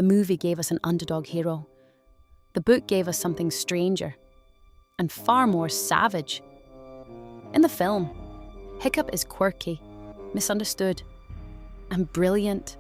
The movie gave us an underdog hero. The book gave us something stranger and far more savage. In the film, Hiccup is quirky, misunderstood, and brilliant.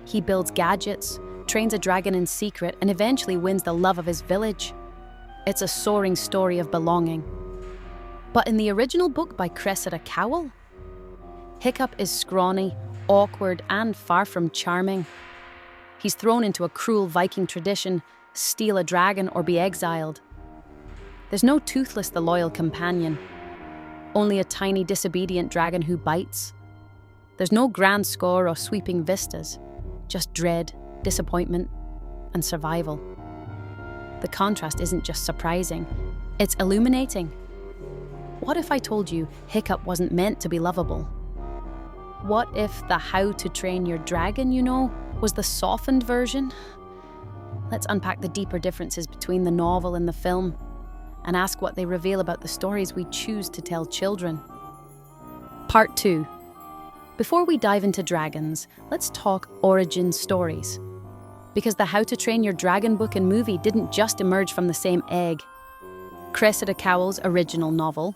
He builds gadgets, trains a dragon in secret, and eventually wins the love of his village. It's a soaring story of belonging. But in the original book by Cressida Cowell, Hiccup is scrawny, awkward, and far from charming. He's thrown into a cruel Viking tradition, steal a dragon or be exiled. There's no Toothless, the loyal companion, only a tiny disobedient dragon who bites. There's no grand score or sweeping vistas, just dread, disappointment, and survival. The contrast isn't just surprising, it's illuminating. What if I told you Hiccup wasn't meant to be lovable? What if the How to Train Your Dragon, was the softened version? Let's unpack the deeper differences between the novel and the film, and ask what they reveal about the stories we choose to tell children. Part 2. Before we dive into dragons, let's talk origin stories. Because the How to Train Your Dragon book and movie didn't just emerge from the same egg. Cressida Cowell's original novel,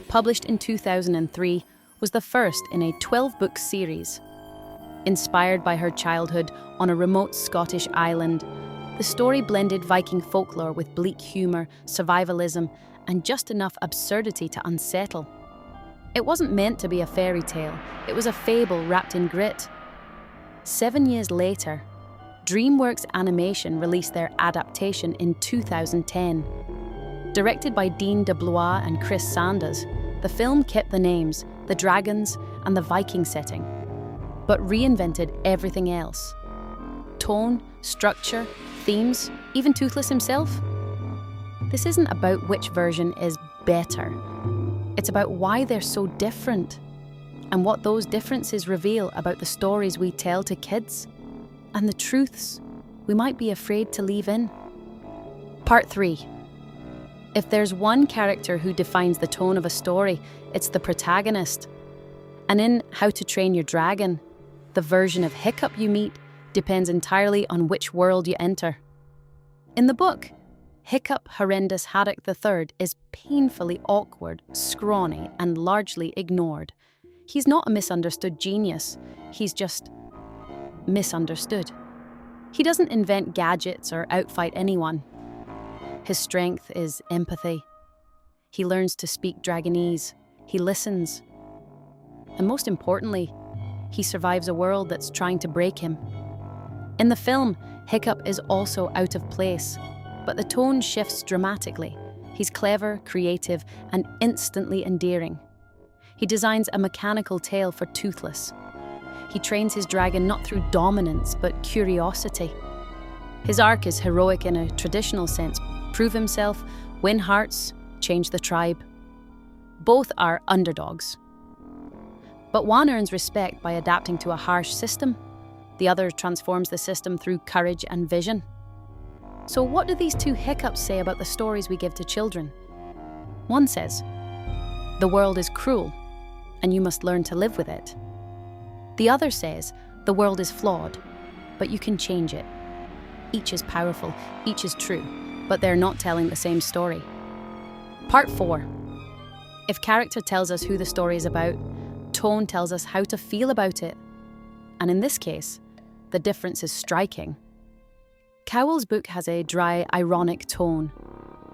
published in 2003, was the first in a 12-book series. Inspired by her childhood on a remote Scottish island, the story blended Viking folklore with bleak humour, survivalism, and just enough absurdity to unsettle. It wasn't meant to be a fairy tale, it was a fable wrapped in grit. 7 years later, DreamWorks Animation released their adaptation in 2010. Directed by Dean DeBlois and Chris Sanders, the film kept the names, the dragons, and the Viking setting, but reinvented everything else. Tone, structure, themes, even Toothless himself. This isn't about which version is better. It's about why they're so different and what those differences reveal about the stories we tell to kids and the truths we might be afraid to leave in. Part 3. If there's one character who defines the tone of a story, it's the protagonist. And in How to Train Your Dragon, the version of Hiccup you meet depends entirely on which world you enter. In the book, Hiccup Horrendous Haddock III is painfully awkward, scrawny, and largely ignored. He's not a misunderstood genius, he's just misunderstood. He doesn't invent gadgets or outfight anyone. His strength is empathy. He learns to speak Dragonese. He listens. And most importantly, he survives a world that's trying to break him. In the film, Hiccup is also out of place, but the tone shifts dramatically. He's clever, creative, and instantly endearing. He designs a mechanical tail for Toothless. He trains his dragon not through dominance, but curiosity. His arc is heroic in a traditional sense. Prove himself, win hearts, change the tribe. Both are underdogs. But one earns respect by adapting to a harsh system. The other transforms the system through courage and vision. So what do these two Hiccups say about the stories we give to children? One says, "The world is cruel, and you must learn to live with it." The other says, "The world is flawed, but you can change it." Each is powerful, each is true, but they're not telling the same story. Part 4. If character tells us who the story is about, tone tells us how to feel about it. And in this case, the difference is striking. Cowell's book has a dry, ironic tone.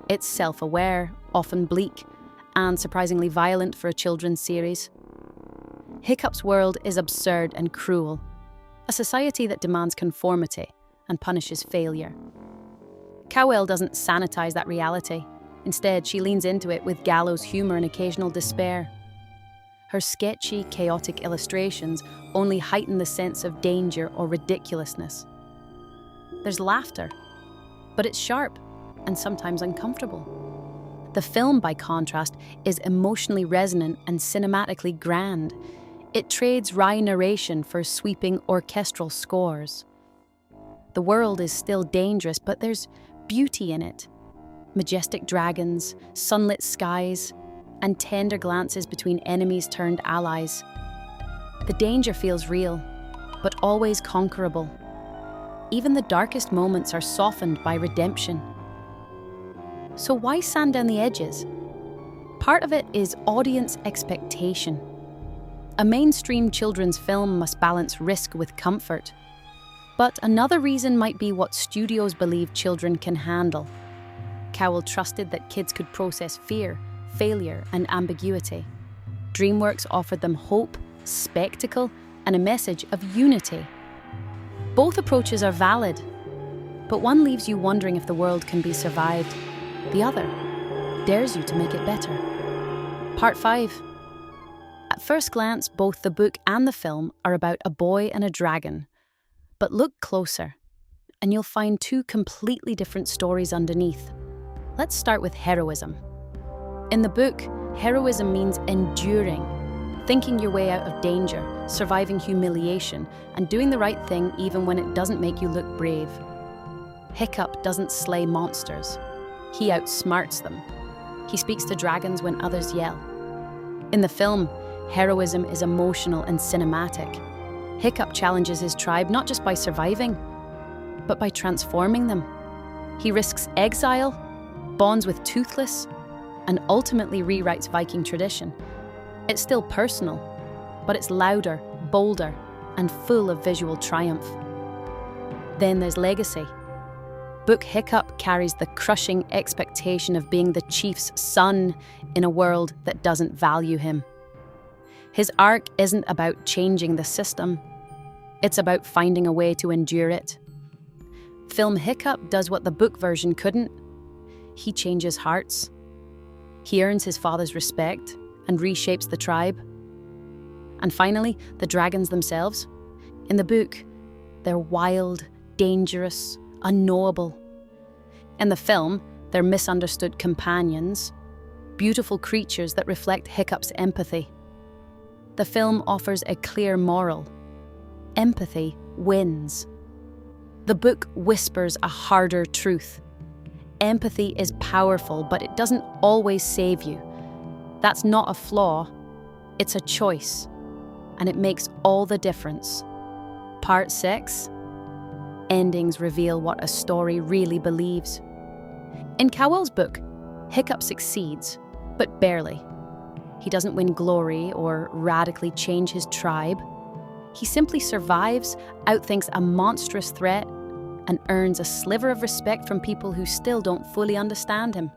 It's self-aware, often bleak, and surprisingly violent for a children's series. Hiccup's world is absurd and cruel, a society that demands conformity and punishes failure. Cowell doesn't sanitize that reality. Instead, she leans into it with gallows humor and occasional despair. Her sketchy, chaotic illustrations only heighten the sense of danger or ridiculousness. There's laughter, but it's sharp and sometimes uncomfortable. The film, by contrast, is emotionally resonant and cinematically grand. It trades wry narration for sweeping orchestral scores. The world is still dangerous, but there's beauty in it. Majestic dragons, sunlit skies, and tender glances between enemies turned allies. The danger feels real, but always conquerable. even the darkest moments are softened by redemption. So why sand down the edges? Part of it is audience expectation. A mainstream children's film must balance risk with comfort. But another reason might be what studios believe children can handle. Cowell trusted that kids could process fear, failure, and ambiguity. DreamWorks offered them hope, spectacle, and a message of unity. Both approaches are valid, but one leaves you wondering if the world can be survived. The other dares you to make it better. Part 5. At first glance, both the book and the film are about a boy and a dragon. But look closer, and you'll find two completely different stories underneath. Let's start with heroism. In the book, heroism means enduring, thinking your way out of danger, surviving humiliation, and doing the right thing even when it doesn't make you look brave. Hiccup doesn't slay monsters. He outsmarts them. He speaks to dragons when others yell. In the film, heroism is emotional and cinematic. Hiccup challenges his tribe not just by surviving, but by transforming them. He risks exile, bonds with Toothless, and ultimately rewrites Viking tradition. It's still personal, but it's louder, bolder, and full of visual triumph. Then there's legacy. Book Hiccup carries the crushing expectation of being the chief's son in a world that doesn't value him. His arc isn't about changing the system. It's about finding a way to endure it. Film Hiccup does what the book version couldn't. He changes hearts. He earns his father's respect and reshapes the tribe. And finally, the dragons themselves. In the book, they're wild, dangerous, unknowable. In the film, they're misunderstood companions, beautiful creatures that reflect Hiccup's empathy. The film offers a clear moral. Empathy wins. The book whispers a harder truth. Empathy is powerful, but it doesn't always save you. That's not a flaw, it's a choice, and it makes all the difference. Part 6. Endings reveal what a story really believes. In Cowell's book, Hiccup succeeds, but barely. He doesn't win glory or radically change his tribe. He simply survives, outthinks a monstrous threat, and earns a sliver of respect from people who still don't fully understand him.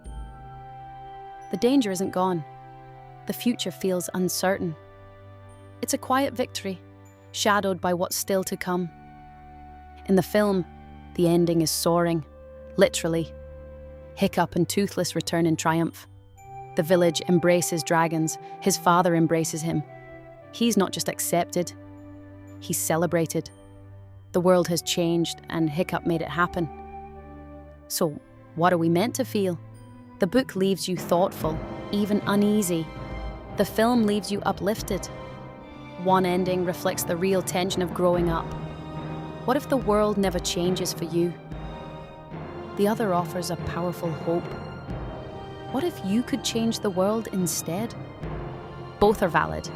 The danger isn't gone. The future feels uncertain. It's a quiet victory, shadowed by what's still to come. In the film, the ending is soaring, literally. Hiccup and Toothless return in triumph. The village embraces dragons. His father embraces him. He's not just accepted, he's celebrated. The world has changed, and Hiccup made it happen. So, what are we meant to feel? The book leaves you thoughtful, even uneasy. The film leaves you uplifted. One ending reflects the real tension of growing up. What if the world never changes for you? The other offers a powerful hope. What if you could change the world instead? Both are valid,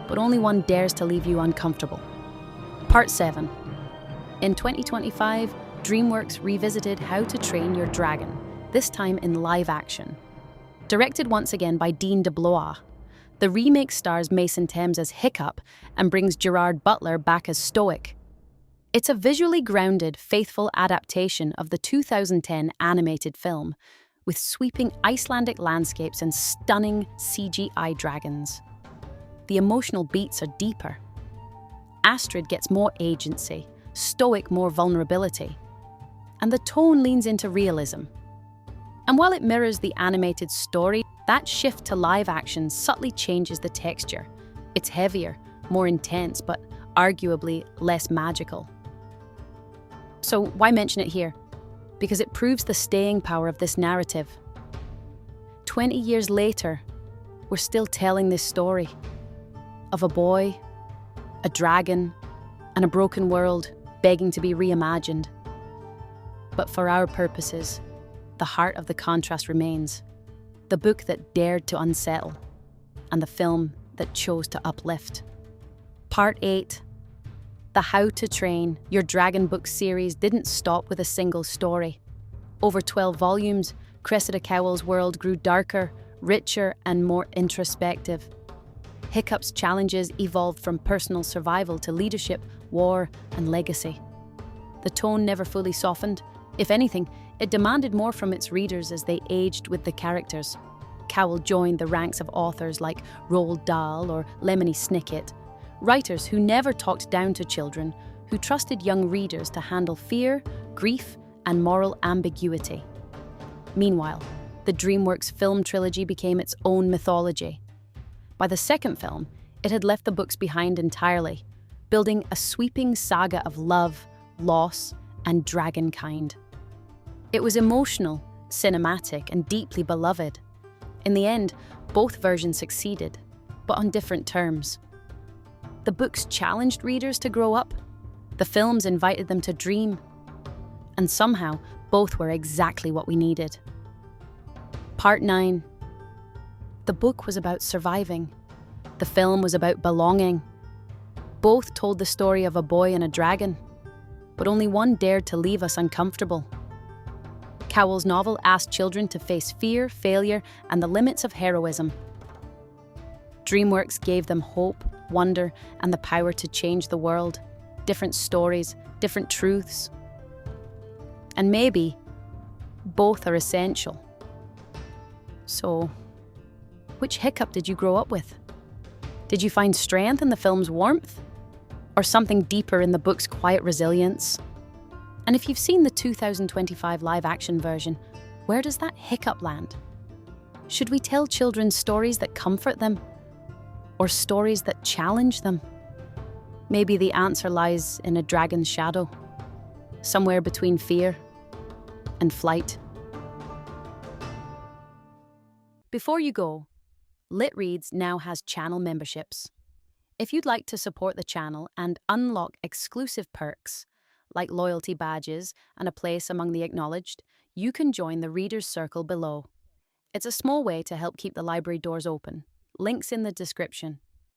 but only one dares to leave you uncomfortable. Part 7. In 2025, DreamWorks revisited How to Train Your Dragon, this time in live action. Directed once again by Dean DeBlois, the remake stars Mason Thames as Hiccup and brings Gerard Butler back as Stoic. It's a visually grounded, faithful adaptation of the 2010 animated film, with sweeping Icelandic landscapes and stunning CGI dragons. The emotional beats are deeper. Astrid gets more agency, Stoic more vulnerability, and the tone leans into realism. And while it mirrors the animated story, that shift to live action subtly changes the texture. It's heavier, more intense, but arguably less magical. So why mention it here? Because it proves the staying power of this narrative. 20 years later, we're still telling this story of a boy, a dragon, and a broken world begging to be reimagined. But for our purposes, the heart of the contrast remains. The book that dared to unsettle, and the film that chose to uplift. Part 8. The How to Train Your Dragon book series didn't stop with a single story. Over 12 volumes, Cressida Cowell's world grew darker, richer, and more introspective. Hiccup's challenges evolved from personal survival to leadership, war, and legacy. The tone never fully softened. If anything, it demanded more from its readers as they aged with the characters. Cowell joined the ranks of authors like Roald Dahl or Lemony Snicket, writers who never talked down to children, who trusted young readers to handle fear, grief, and moral ambiguity. Meanwhile, the DreamWorks film trilogy became its own mythology. By the second film, it had left the books behind entirely, building a sweeping saga of love, loss, and dragonkind. It was emotional, cinematic, and deeply beloved. In the end, both versions succeeded, but on different terms. The books challenged readers to grow up. The films invited them to dream. And somehow, both were exactly what we needed. Part 9. The book was about surviving. The film was about belonging. Both told the story of a boy and a dragon, but only one dared to leave us uncomfortable. Cowell's novel asked children to face fear, failure, and the limits of heroism. DreamWorks gave them hope, wonder, and the power to change the world. Different stories, different truths. And maybe both are essential. So, which Hiccup did you grow up with? Did you find strength in the film's warmth? Or something deeper in the book's quiet resilience? And if you've seen the 2025 live-action version, where does that Hiccup land? Should we tell children stories that comfort them? Or stories that challenge them? Maybe the answer lies in a dragon's shadow, somewhere between fear and flight. Before you go, Lit Reads now has channel memberships. If you'd like to support the channel and unlock exclusive perks, like loyalty badges and a place among the acknowledged, you can join the Reader's Circle below. It's a small way to help keep the library doors open. Links in the description.